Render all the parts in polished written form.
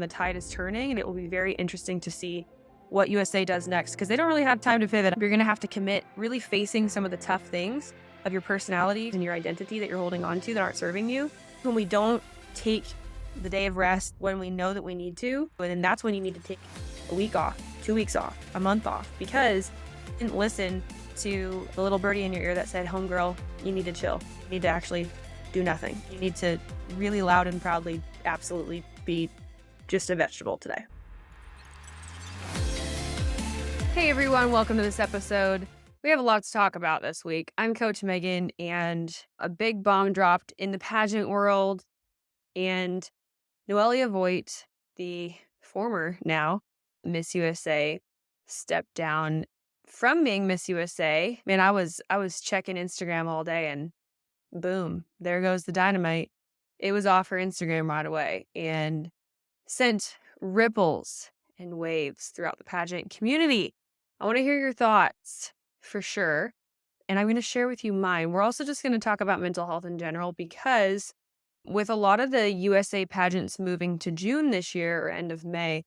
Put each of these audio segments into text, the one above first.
The tide is turning, and it will be very interesting to see what USA does next, because they don't really have time to pivot. You're going to have to commit really facing some of the tough things of your personality and your identity that you're holding on to that aren't serving you. When we don't take the day of rest when we know that we need to, and then that's when you need to take a week off, 2 weeks off, a month off, because you didn't listen to the little birdie in your ear that said, homegirl, you need to chill. You need to actually do nothing. You need to really loud and proudly absolutely be just a vegetable today. Hey everyone, welcome to this episode. We have a lot to talk about this week. I'm Coach Megan, and a big bomb dropped in the pageant world, and Noelia Voigt, the former now Miss USA, stepped down from being Miss USA. Man, I was checking Instagram all day, and boom, there goes the dynamite. It was off her Instagram right away and sent ripples and waves throughout the pageant community. I want to hear your thoughts for sure, and I'm going to share with you mine. We're also just going to talk about mental health in general, because with a lot of the USA pageants moving to June this year or end of May,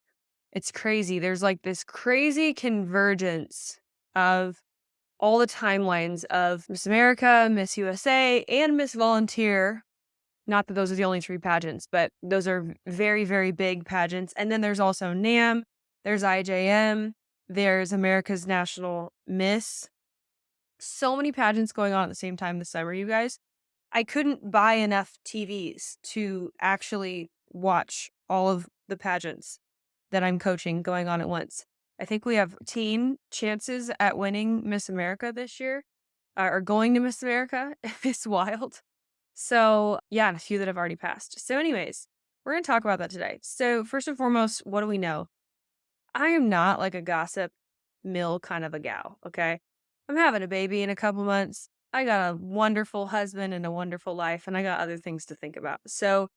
it's crazy. There's like this crazy convergence of all the timelines of Miss America, Miss USA, and Miss Volunteer. Not that those are the only three pageants, but those are very, very big pageants. And then there's also NAM, there's IJM, there's America's National Miss. So many pageants going on at the same time this summer, you guys. I couldn't buy enough TVs to actually watch all of the pageants that I'm coaching going on at once. I think we have teen chances at winning Miss America this year, or going to Miss America. It's wild. So yeah, and a few that have already passed. So anyways, we're going to talk about that today. So first and foremost, what do we know? I am not like a gossip mill kind of a gal, okay? I'm having a baby in a couple months. I got a wonderful husband and a wonderful life, and I got other things to think about. So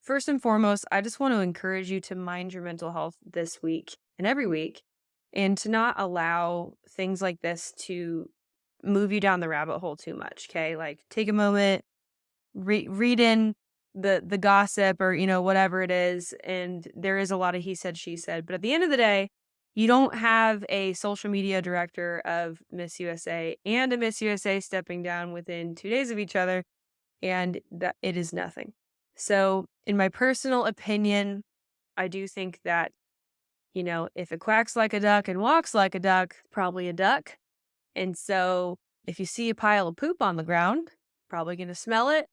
first and foremost, I just want to encourage you to mind your mental health this week and every week, and to not allow things like this to move you down the rabbit hole too much, okay? Like, take a moment, read in the gossip, or whatever it is, and there is a lot of he said she said, but at the end of the day, you don't have a social media director of Miss USA and a Miss USA stepping down within 2 days of each other, and that it is nothing. So in my personal opinion, I do think that if it quacks like a duck and walks like a duck, probably a duck. And so if you see a pile of poop on the ground, probably going to smell it,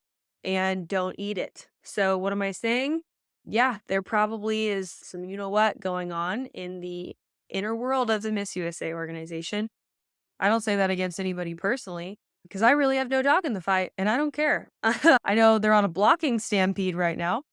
and don't eat it. So what am I saying? Yeah, there probably is some what going on in the inner world of the Miss USA organization. I don't say that against anybody personally, because I really have no dog in the fight, and I don't care. I know they're on a blocking stampede right now.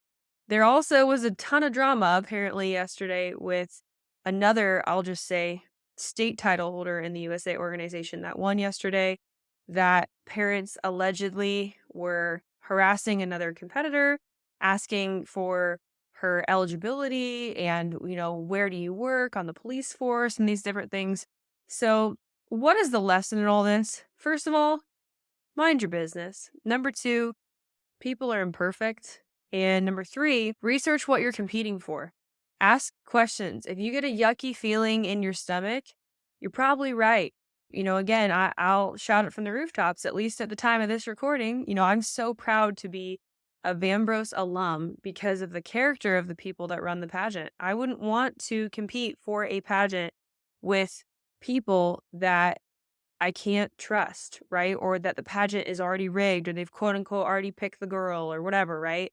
There also was a ton of drama apparently yesterday with another, I'll just say, state title holder in the USA organization that won yesterday, that parents allegedly were harassing another competitor, asking for her eligibility and, where do you work on the police force and these different things. So what is the lesson in all this? First of all, mind your business. Number two, people are imperfect. And number three, research what you're competing for. Ask questions. If you get a yucky feeling in your stomach, you're probably right. Again, I'll shout it from the rooftops, at least at the time of this recording. I'm so proud to be a Vambros alum because of the character of the people that run the pageant. I wouldn't want to compete for a pageant with people that I can't trust, right? Or that the pageant is already rigged, or they've quote unquote already picked the girl or whatever, right?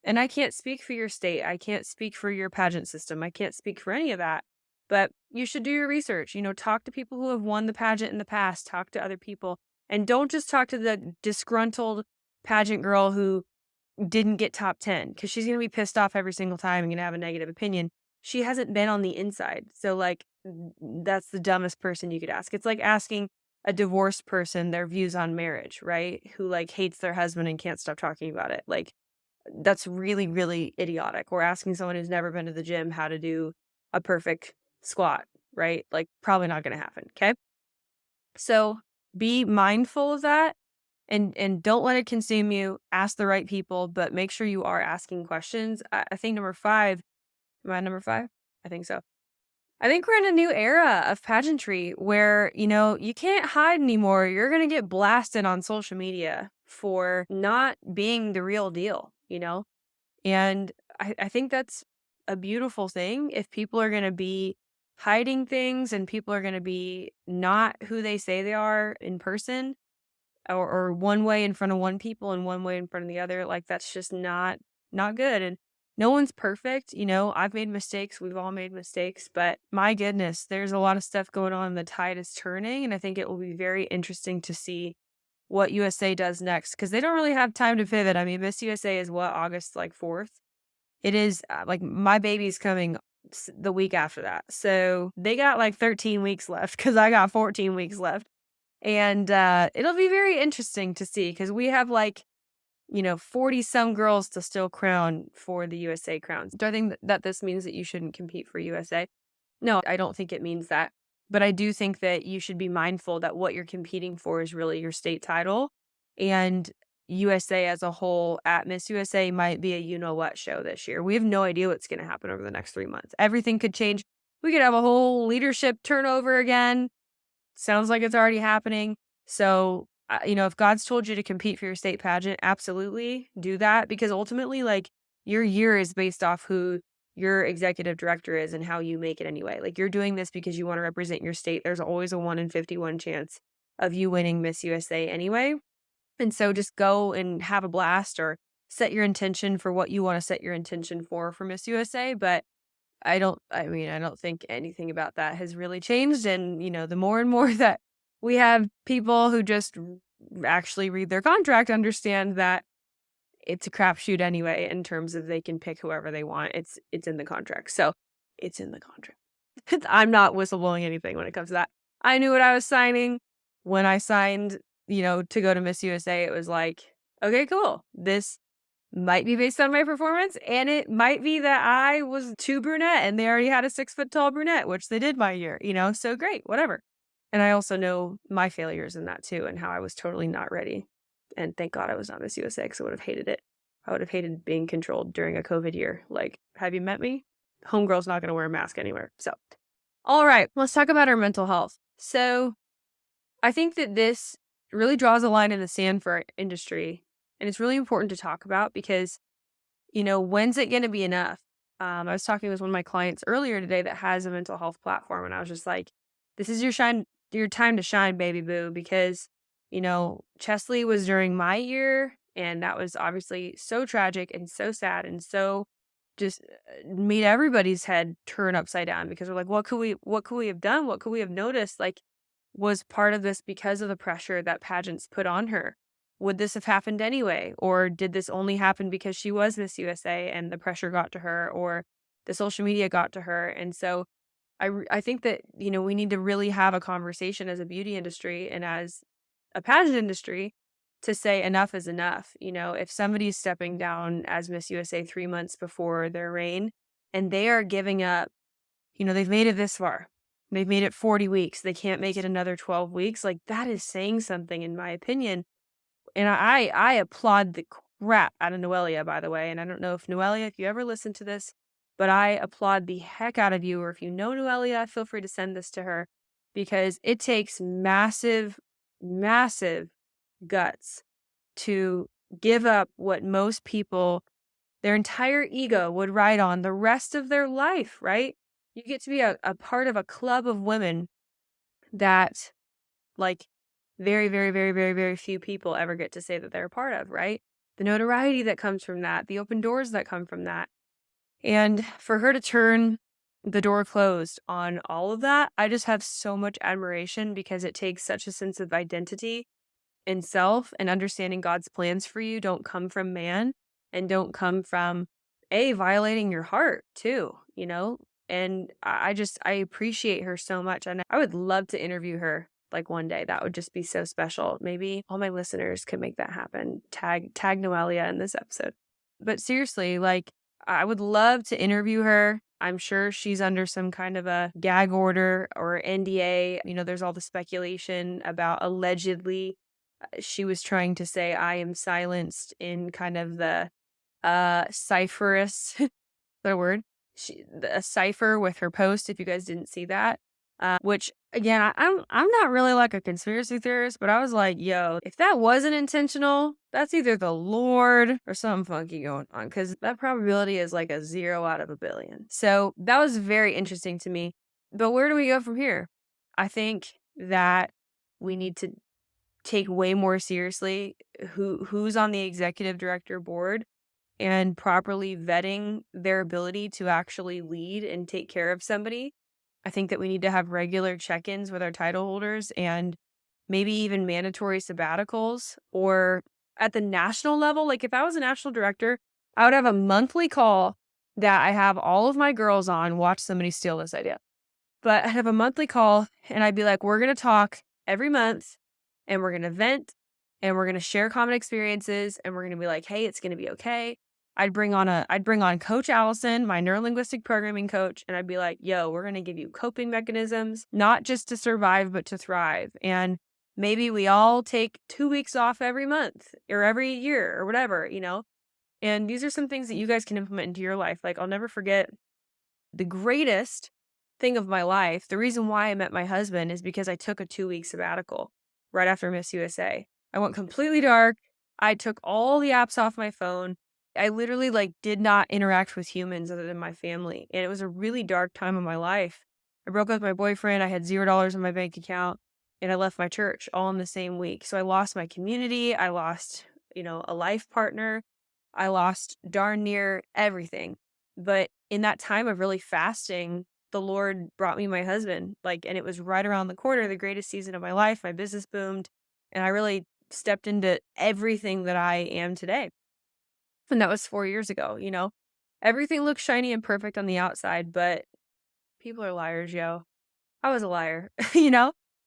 And I can't speak for your state. I can't speak for your pageant system. I can't speak for any of that. But you should do your research. Talk to people who have won the pageant in the past. Talk to other people. And don't just talk to the disgruntled pageant girl who didn't get top 10, because she's going to be pissed off every single time and going to have a negative opinion. She hasn't been on the inside. So, that's the dumbest person you could ask. It's like asking a divorced person their views on marriage, right? Who hates their husband and can't stop talking about it. That's really, really idiotic. Or asking someone who's never been to the gym how to do a perfect squat, right? Probably not going to happen. Okay. So be mindful of that, and don't let it consume you. Ask the right people, but make sure you are asking questions. I think number 5, Am I number 5? I think so. I think we're in a new era of pageantry where, you can't hide anymore. You're going to get blasted on social media for not being the real deal. And I think that's a beautiful thing. If people are going to be hiding things and people are going to be not who they say they are in person, or one way in front of one people and one way in front of the other, like that's just not good. And no one's perfect. I've made mistakes. We've all made mistakes, but my goodness, there's a lot of stuff going on. The tide is turning, and I think it will be very interesting to see what USA does next, because they don't really have time to pivot. I mean, Miss USA is what, August like 4th? It is like my baby's coming the week after that. So they got like 13 weeks left because I got 14 weeks left. And it'll be very interesting to see because we have 40 some girls to still crown for the USA crowns. Do I think that this means that you shouldn't compete for USA? No, I don't think it means that. But I do think that you should be mindful that what you're competing for is really your state title. And USA as a whole at Miss USA might be a you-know-what show this year. We have no idea what's going to happen over the next 3 months. Everything could change. We could have a whole leadership turnover again. Sounds like it's already happening. So, if God's told you to compete for your state pageant, absolutely do that, because ultimately, your year is based off who your executive director is and how you make it anyway. Like, you're doing this because you want to represent your state. There's always a 1 in 51 chance of you winning Miss USA anyway. And so just go and have a blast, or set your intention for what you want to set your intention for Miss USA. But I don't think anything about that has really changed. And, the more and more that we have people who just actually read their contract, understand that it's a crapshoot anyway, in terms of they can pick whoever they want. It's in the contract. So it's in the contract. I'm not whistleblowing anything when it comes to that. I knew what I was signing when I signed, to go to Miss USA. It was like, okay, cool. This might be based on my performance, and it might be that I was too brunette and they already had a 6 foot tall brunette, which they did my year, so great, whatever. And I also know my failures in that too, and how I was totally not ready. And thank God I was not Miss USA, because I would have hated it. I would have hated being controlled during a COVID year. Like, have you met me? Homegirl's not going to wear a mask anywhere. So, all right, let's talk about our mental health. So I think that this really draws a line in the sand for our industry. And it's really important to talk about because, when's it going to be enough? I was talking with one of my clients earlier today that has a mental health platform. And I was just like, this is your time to shine, baby boo. Because, Chesley was during my year. And that was obviously so tragic and so sad and so just made everybody's head turn upside down, because we're like, what could we have done? What could we have noticed? Like, was part of this because of the pressure that pageants put on her? Would this have happened anyway? Or did this only happen because she was Miss USA and the pressure got to her, or the social media got to her? And so I think that, we need to really have a conversation as a beauty industry and as a pageant industry to say enough is enough. If somebody's stepping down as Miss USA 3 months before their reign and they are giving up, they've made it this far. They've made it 40 weeks. They can't make it another 12 weeks. Like, that is saying something, in my opinion. And I applaud the crap out of Noelia, by the way. And I don't know if Noelia, if you ever listen to this, but I applaud the heck out of you. Or if you know Noelia, feel free to send this to her, because it takes massive, massive guts to give up what most people, their entire ego, would ride on the rest of their life, right? You get to be a part of a club of women that, like, very, very, very, very, very few people ever get to say that they're a part of, right? The notoriety that comes from that, the open doors that come from that. And for her to turn the door closed on all of that, I just have so much admiration, because it takes such a sense of identity and self, and understanding God's plans for you don't come from man, and don't come from violating your heart too, And I appreciate her so much. And I would love to interview her like one day. That would just be so special. Maybe all my listeners could make that happen. Tag Noelia in this episode. But seriously, like, I would love to interview her. I'm sure she's under some kind of a gag order or NDA. There's all the speculation about allegedly she was trying to say I am silenced in kind of the cipherous, the word, a cipher with her post, if you guys didn't see that. Which again, I'm not really like a conspiracy theorist, but I was like, yo, if that wasn't intentional, that's either the Lord or something funky going on, because that probability is like a 0 out of a billion. So that was very interesting to me. But where do we go from here? I think that we need to take way more seriously who's on the executive director board and properly vetting their ability to actually lead and take care of somebody. I think that we need to have regular check-ins with our title holders and maybe even mandatory sabbaticals, or at the national level. Like if I was a national director, I would have a monthly call that I have all of my girls on. Watch somebody steal this idea. But I'd have a monthly call and I'd be like, we're going to talk every month and we're going to vent and we're going to share common experiences and we're going to be like, hey, it's going to be okay. I'd bring on Coach Allison, my neurolinguistic programming coach, and I'd be like, yo, we're going to give you coping mechanisms, not just to survive, but to thrive. And maybe we all take 2 weeks off every month or every year or whatever, And these are some things that you guys can implement into your life. Like I'll never forget the greatest thing of my life. The reason why I met my husband is because I took a 2-week sabbatical right after Miss USA. I went completely dark. I took all the apps off my phone. I literally did not interact with humans other than my family. And it was a really dark time of my life. I broke up with my boyfriend. I had $0 in my bank account and I left my church all in the same week. So I lost my community. I lost, a life partner. I lost darn near everything. But in that time of really fasting, the Lord brought me my husband, and it was right around the corner, the greatest season of my life. My business boomed and I really stepped into everything that I am today. And that was 4 years ago, Everything looks shiny and perfect on the outside, but people are liars, yo. I was a liar,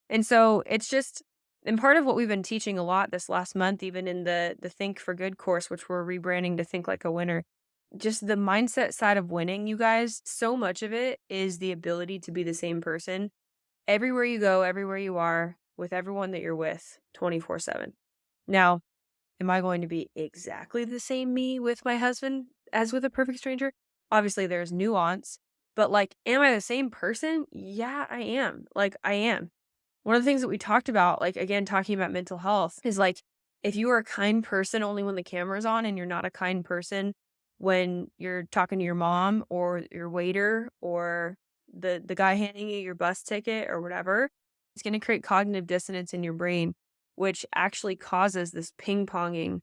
And so it's just, and part of what we've been teaching a lot this last month, even in the Think for Good course, which we're rebranding to Think Like a Winner, just the mindset side of winning, you guys, so much of it is the ability to be the same person everywhere you go, everywhere you are, with everyone that you're with 24/7. Now, am I going to be exactly the same me with my husband as with a perfect stranger? Obviously, there's nuance, but am I the same person? Yeah, I am. I am. One of the things that we talked about, again, talking about mental health, is if you are a kind person only when the camera's on and you're not a kind person when you're talking to your mom or your waiter or the guy handing you your bus ticket or whatever, it's going to create cognitive dissonance in your brain, which actually causes this ping-ponging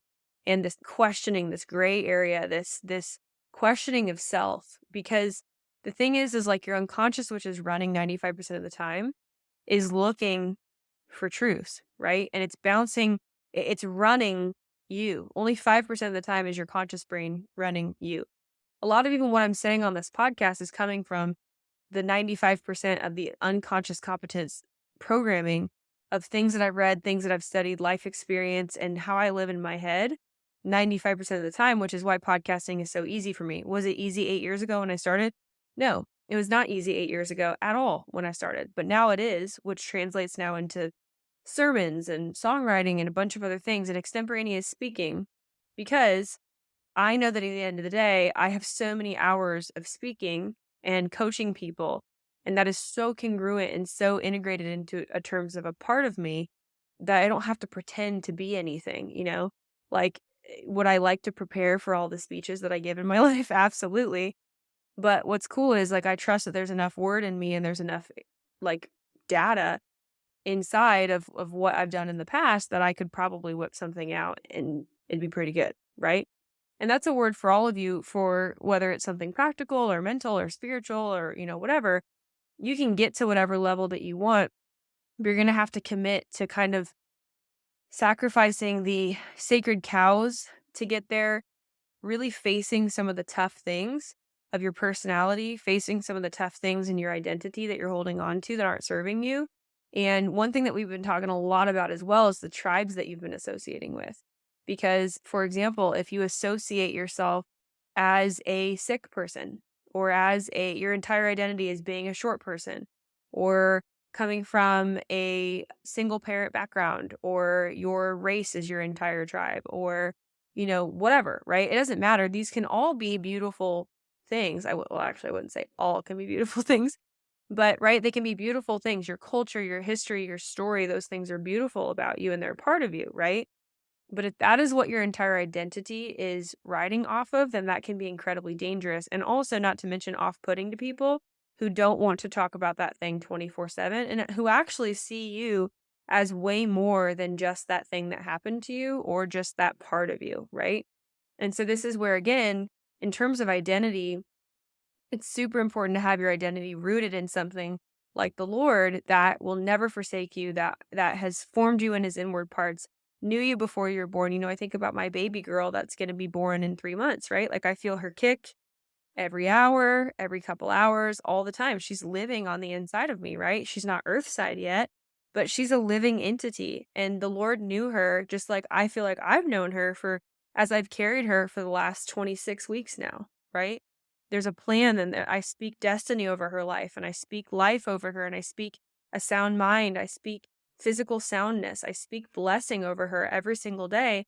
and this questioning, this gray area, this questioning of self. Because the thing is your unconscious, which is running 95% of the time, is looking for truth, right? And it's bouncing, it's running you. Only 5% of the time is your conscious brain running you. A lot of even what I'm saying on this podcast is coming from the 95% of the unconscious competence programming of things that I've read, things that I've studied, life experience, and how I live in my head 95% of the time, which is why podcasting is so easy for me. Was it easy 8 years ago when I started? No, it was not easy 8 years ago at all when I started, but now it is, which translates now into sermons and songwriting and a bunch of other things and extemporaneous speaking, because I know that at the end of the day, I have so many hours of speaking and coaching people, and that is so congruent and so integrated into a terms of a part of me that I don't have to pretend to be anything, would I like to prepare for all the speeches that I give in my life? Absolutely. But what's cool is I trust that there's enough word in me and there's enough data inside of what I've done in the past that I could probably whip something out and it'd be pretty good, right? And that's a word for all of you, for whether it's something practical or mental or spiritual or, whatever. You can get to whatever level that you want, but you're going to have to commit to kind of sacrificing the sacred cows to get there, really facing some of the tough things of your personality, facing some of the tough things in your identity that you're holding on to that aren't serving you. And one thing that we've been talking a lot about as well is the tribes that you've been associating with. Because, for example, if you associate yourself as a sick person, or as your entire identity as being a short person, or coming from a single parent background, or your race is your entire tribe, or, whatever, right? It doesn't matter. These can all be beautiful things. Well, actually, I wouldn't say all can be beautiful things, but right, they can be beautiful things. Your culture, your history, your story, those things are beautiful about you and they're part of you, right? But if that is what your entire identity is riding off of, then that can be incredibly dangerous. And also, not to mention, off putting to people who don't want to talk about that thing 24/7 and who actually see you as way more than just that thing that happened to you or just that part of you, right? And so, this is where, again, in terms of identity, it's super important to have your identity rooted in something like the Lord that will never forsake you, that has formed you in his inward parts, knew you before you were born. I think about my baby girl that's going to be born in 3 months, right? Like I feel her kick every hour, every couple hours, all the time. She's living on the inside of me, right? She's not earthside yet, but she's a living entity. And the Lord knew her just like I feel like I've known her for as I've carried her for the last 26 weeks now, right? There's a plan and I speak destiny over her life and I speak life over her and I speak a sound mind. I speak physical soundness. I speak blessing over her every single day.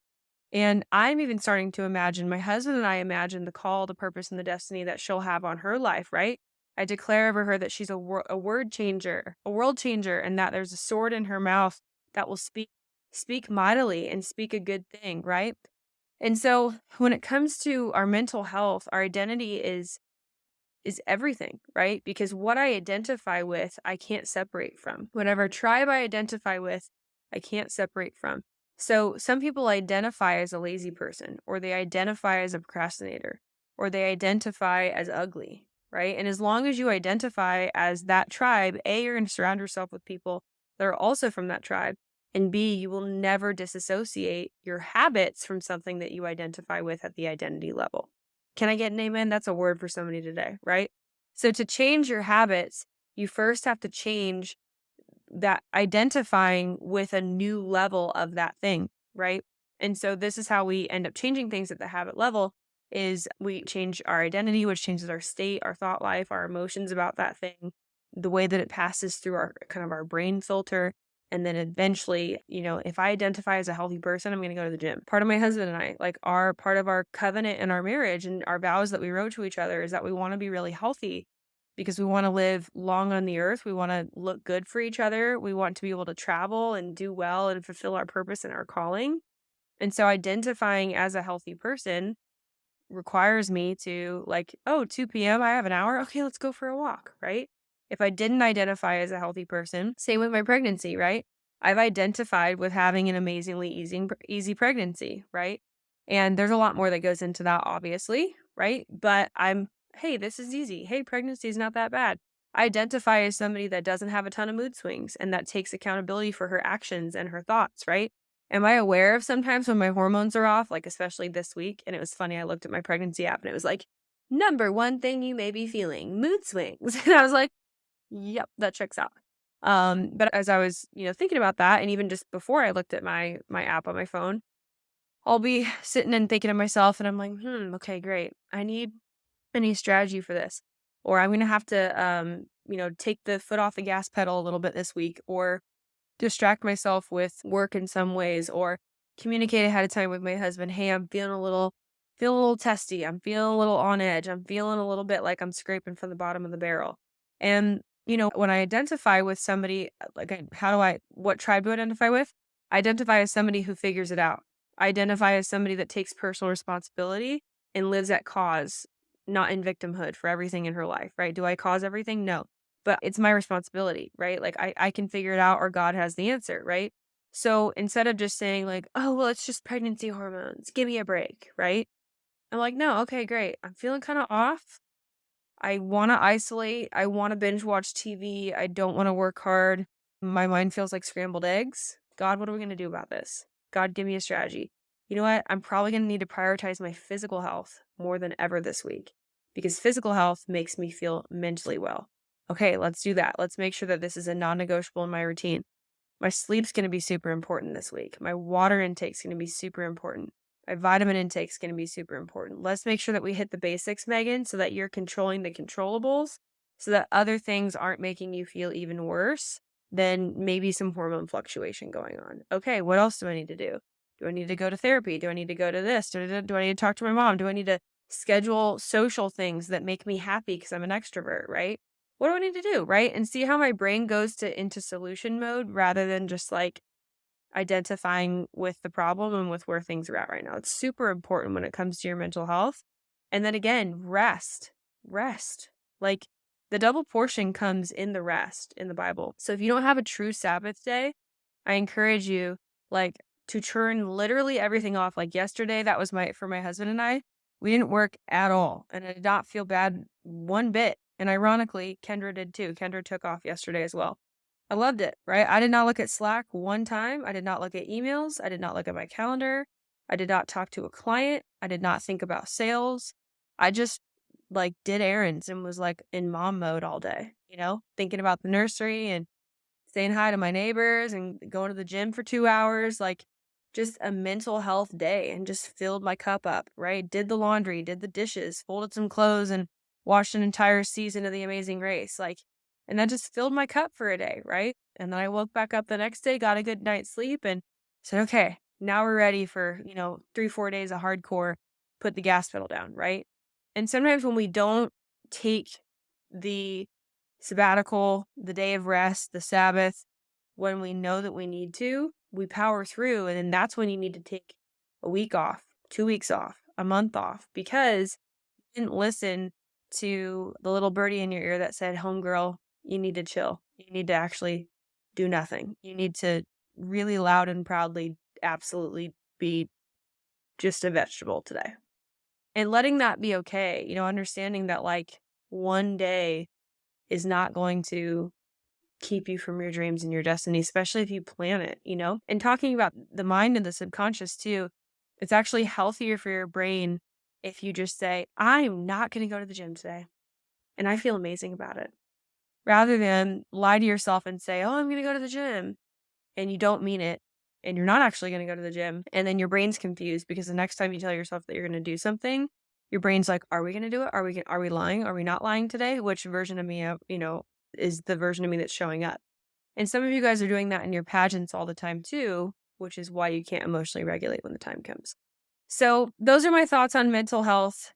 And I'm even starting to imagine, my husband and I imagine the call, the purpose, and the destiny that she'll have on her life, right? I declare over her that she's a word changer, a world changer, and that there's a sword in her mouth that will speak mightily and speak a good thing, right? And so when it comes to our mental health, our identity is everything, right? Because what I identify with, I can't separate from. Whatever tribe I identify with, I can't separate from. So some people identify as a lazy person, or they identify as a procrastinator, or they identify as ugly, right? And as long as you identify as that tribe, A, you're going to surround yourself with people that are also from that tribe. And B, you will never disassociate your habits from something that you identify with at the identity level. Can I get an amen? That's a word for somebody today, right? So to change your habits, you first have to change that identifying with a new level of that thing, right? And so this is how we end up changing things at the habit level is we change our identity, which changes our state, our thought life, our emotions about that thing, the way that it passes through our kind of our brain filter. And then eventually, if I identify as a healthy person, I'm going to go to the gym. Part of my husband and I, like part of our covenant in our marriage and our vows that we wrote to each other is that we want to be really healthy because we want to live long on the earth. We want to look good for each other. We want to be able to travel and do well and fulfill our purpose and our calling. And so identifying as a healthy person requires me to 2 p.m. I have an hour. Okay, let's go for a walk, right? If I didn't identify as a healthy person, same with my pregnancy, right? I've identified with having an amazingly easy pregnancy, right? And there's a lot more that goes into that, obviously, right? But hey, this is easy. Hey, pregnancy is not that bad. I identify as somebody that doesn't have a ton of mood swings and that takes accountability for her actions and her thoughts, right? Am I aware of sometimes when my hormones are off, like especially this week? And it was funny, I looked at my pregnancy app and it was like, number one thing you may be feeling, mood swings. And I was like, yep, that checks out. But as I was, thinking about that, and even just before I looked at my app on my phone, I'll be sitting and thinking to myself, and I'm like, okay, great. I need strategy for this, or I'm gonna have to, take the foot off the gas pedal a little bit this week, or distract myself with work in some ways, or communicate ahead of time with my husband. Hey, I'm feeling a little testy. I'm feeling a little on edge. I'm feeling a little bit like I'm scraping from the bottom of the barrel. And, when I identify with somebody, what tribe do I identify with? I identify as somebody who figures it out. I identify as somebody that takes personal responsibility and lives at cause, not in victimhood for everything in her life, right? Do I cause everything? No. But it's my responsibility, right? Like I can figure it out or God has the answer, right? So instead of just saying like, oh, well, it's just pregnancy hormones, give me a break, right? I'm like, no, okay, great. I'm feeling kind of off. I want to isolate. I want to binge watch TV. I don't want to work hard. My mind feels like scrambled eggs. God, what are we going to do about this? God, give me a strategy. You know what? I'm probably going to need to prioritize my physical health more than ever this week because physical health makes me feel mentally well. Okay, let's do that. Let's make sure that this is a non-negotiable in my routine. My sleep's going to be super important this week. My water intake's going to be super important. My vitamin intake's going to be super important. Let's make sure that we hit the basics, Megan, so that you're controlling the controllables, so that other things aren't making you feel even worse than maybe some hormone fluctuation going on. Okay, what else do I need to do? Do I need to go to therapy? Do I need to go to this? Do I need to talk to my mom? Do I need to schedule social things that make me happy because I'm an extrovert, right? What do I need to do, right? And see how my brain goes into solution mode rather than just like identifying with the problem and with where things are at right now. It's super important when it comes to your mental health. And then again, rest. Rest. Like the double portion comes in the rest in the Bible. So if you don't have a true Sabbath day, I encourage you like to turn literally everything off. Like yesterday, that was for my husband and I. We didn't work at all, and I did not feel bad one bit. And ironically, Kendra did too. Kendra took off yesterday as well. I loved it, right? I did not look at Slack one time. I did not look at emails. I did not look at my calendar. I did not talk to a client. I did not think about sales. I just like did errands and was like in mom mode all day, thinking about the nursery and saying hi to my neighbors and going to the gym for 2 hours, like just a mental health day, and just filled my cup up, right? Did the laundry, did the dishes, folded some clothes, and watched an entire season of The Amazing Race. And that just filled my cup for a day, right? And then I woke back up the next day, got a good night's sleep, and said, okay, now we're ready for, 3-4 days of hardcore, put the gas pedal down, right? And sometimes when we don't take the sabbatical, the day of rest, the Sabbath, when we know that we need to, we power through. And then that's when you need to take a week off, 2 weeks off, a month off, because you didn't listen to the little birdie in your ear that said, homegirl, you need to chill. You need to actually do nothing. You need to really loud and proudly, absolutely be just a vegetable today. And letting that be okay, understanding that like one day is not going to keep you from your dreams and your destiny, especially if you plan it, And talking about the mind and the subconscious too, it's actually healthier for your brain if you just say, I'm not going to go to the gym today. And I feel amazing about it. Rather than lie to yourself and say, oh, I'm going to go to the gym. And you don't mean it. And you're not actually going to go to the gym. And then your brain's confused because the next time you tell yourself that you're going to do something, your brain's like, are we going to do it? Are we lying? Are we not lying today? Which version of me, is the version of me that's showing up? And some of you guys are doing that in your pageants all the time too, which is why you can't emotionally regulate when the time comes. So those are my thoughts on mental health,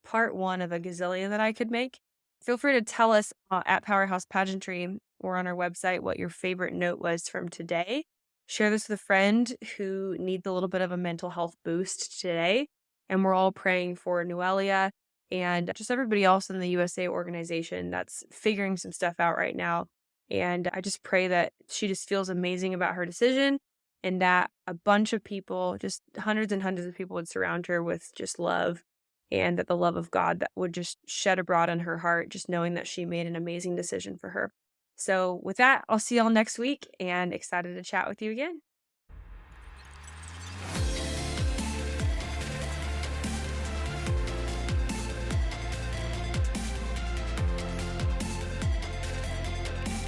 part 1 of a gazillion that I could make. Feel free to tell us at Powerhouse Pageantry or on our website what your favorite note was from today. Share this with a friend who needs a little bit of a mental health boost today. And we're all praying for Noelia and just everybody else in the USA organization that's figuring some stuff out right now. And I just pray that she just feels amazing about her decision, and that a bunch of people, just hundreds and hundreds of people, would surround her with just love, and that the love of God that would just shed abroad in her heart, just knowing that she made an amazing decision for her. So with that, I'll see y'all next week, and excited to chat with you again.